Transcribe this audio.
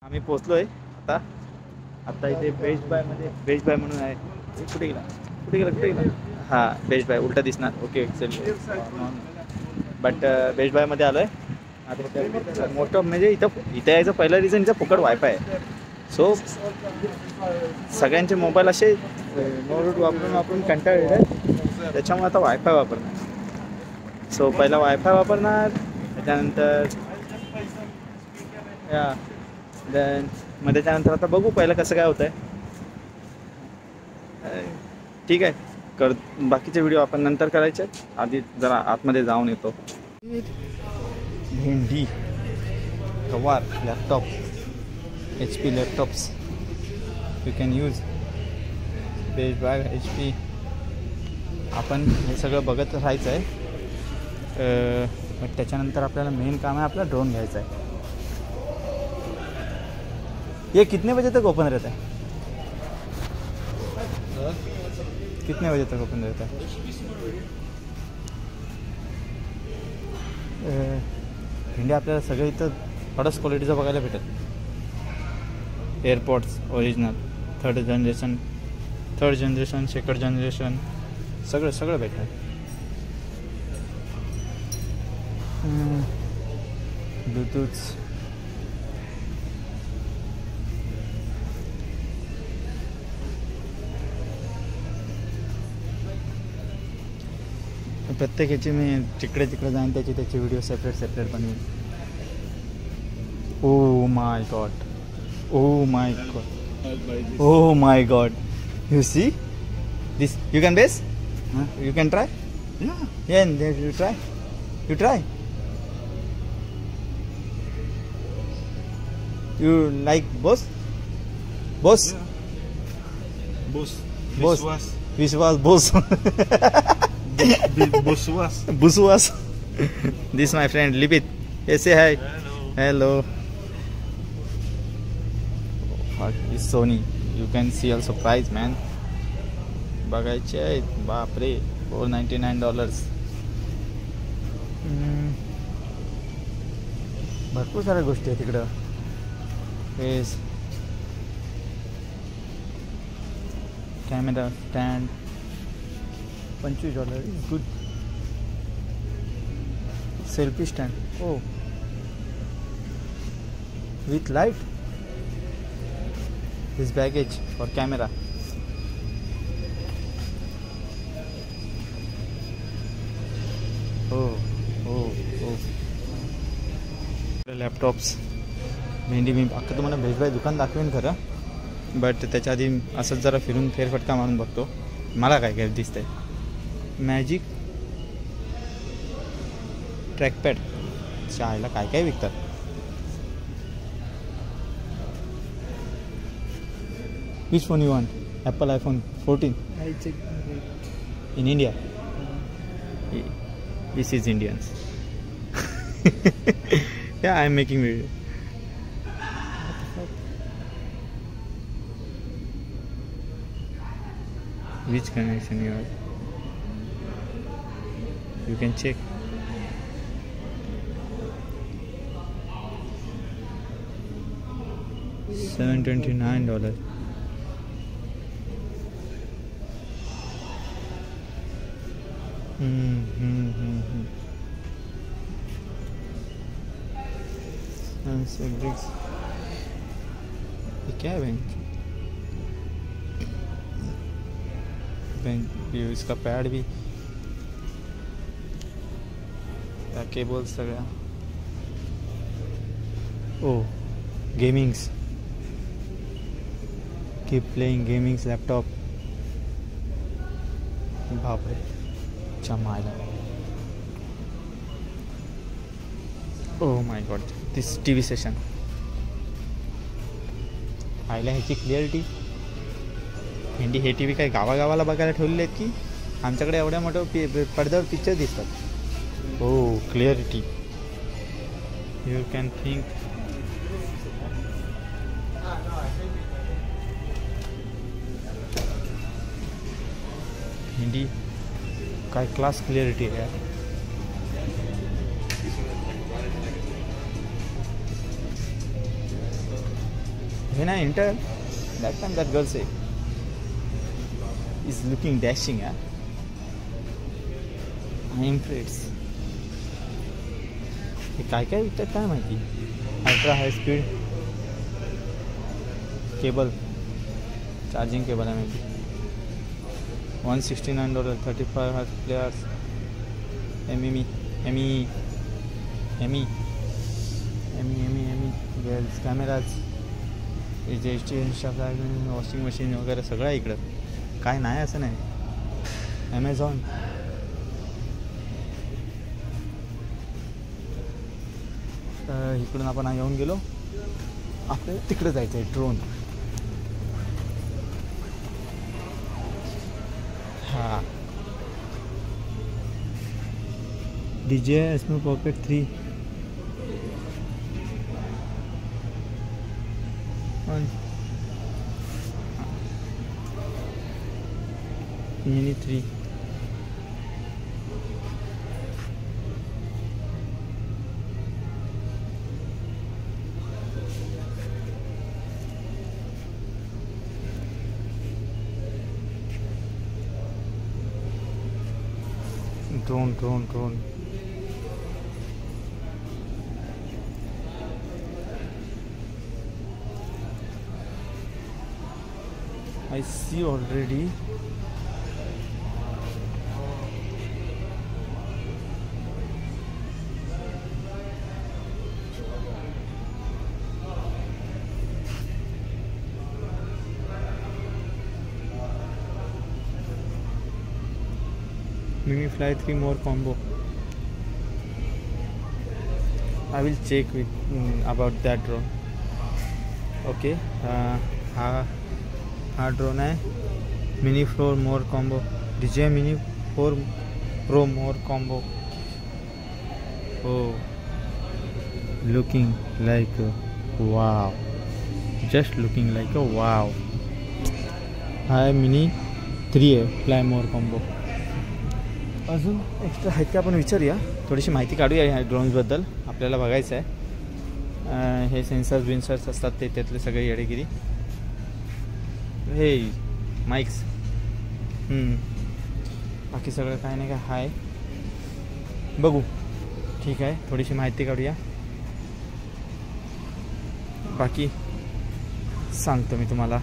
आम्ही पोचलोय आता इथे बेस्ट बाय म्हणून आहे. कुठे गेला हां बेस्ट बाय उलटा दिसणार. ओके चल बट बेस्ट बायमध्ये आलो आहे आता. मोठं म्हणजे इथं यायचं पहिलं रिझन इथं फुकट वायफाय आहे. सो सगळ्यांचे मोबाईल असे नोट वापरून कंटाळले आहेत. त्याच्यामुळे आता वायफाय वापरणार. सो पहिला वायफाय वापरणार त्याच्यानंतर मग त्याच्यानंतर आता बघू पहिलं कसं काय होतं आहे. ठीक आहे बाकीचे व्हिडिओ आपण नंतर करायचे. आधी जरा आतमध्ये जाऊन येतो. भेंडी कवार laptop HP laptops you can use Best Buy HP. आपण हे सगळं बघत राहायचं आहे. मग त्याच्यानंतर आपल्याला मेन काम आहे आपला ड्रोन घ्यायचा आहे. ये कितने बजे तक ओपन रहता है? कितने बजे तक ओपन रहता है? इंडिया आपल्याला सगळं इथं थोडंच क्वालिटीचं बघायला भेटेल. AirPods original third generation second generation सगळं भेटणार. ब्लूटूथ प्रत्येकाची मी तिकडे जाईन त्याची व्हिडिओ सेपरेट बनवेन. Oh my God you see this you can base you can try you try you like Bose विश्वास Bose Buswas. This my friend Lipit. Hey, say hi. Hello. It's Sony. You can see also price man. बघायचे आहेत बापरे $499. भरपूर साऱ्या गोष्टी आहेत तिकडं. Camera stand $25 is good. Selfie stand. Oh, with light. This baggage for camera. Oh. Laptops भेंडी मी अख्खं तुम्हाला बेस्ट बाय दुकान दाखवेन खरं. बट त्याच्या आधी असंच जरा फिरून फेरफटका मारून बघतो मला काय दिसतंय. मॅजिक ट्रॅकपॅड शाळेला काय विकतात. विच phone you want? Apple iPhone 14 in India. This is Indians. Yeah, I'm making video. Which connection you have? You can check. $729. ब्रिक्स क्या है बेंच इसका पैड भी केबल्स सगळ्या. Oh gamings keep playing gamings laptop. बापरे चमायला. Oh my God this TV session. पाहिलं ह्याची क्लिअरिटी. भेंडी हे TV काय गावागावाला बघायला ठेवलेले आहेत की आमच्याकडे एवढ्या मोठ्या पडद्यावर पिक्चर दिसतात. हो क्लिअरिटी यू कॅन थिंक. भेंडी काय क्लास क्लिअरिटी आहे यार. When I entered, that time that girl said, is looking dashing, yeah. I am impressed. हे काय काय विकतात काय माहिती. Ultra high speed cable, charging cable आहे माहिती. $169, 35 हर्ट्ज प्लेयर्स, एमी वेल्स, cameras, HDR, Instagram, washing machine वगैरे सगळं आहे इकडं. काय नाही असं नाही. ॲमेझॉन, इकडून आपण येऊन गेलो. आपल्याला तिकडे जायचं आहे, ड्रोन. हां, DJI Osmo Pocket 3 Mini 3. Drone. I see already. Mini Fly 3 more combo. I will check with about that drone. Okay. हा ड्रोन आहे. Mini 4 more combo. DJI Mini 4 Pro more combo. Oh, looking like a wow. Just looking like a wow. हा Mini 3 आहे, Fly more combo. अजून extra आहेत का आपण विचारूया, थोडीशी माहिती काढूया ह्या ड्रोन्सबद्दल. आपल्याला बघायचं आहे. हे सेन्सर्स असतात ते, त्यातले सगळे येडेगिरी. हे माईक्स, बाकी सगळं काय नाही काय हाय. बघू, ठीक आहे, थोडीशी माहिती काढूया, बाकी सांगतो मी तुम्हाला.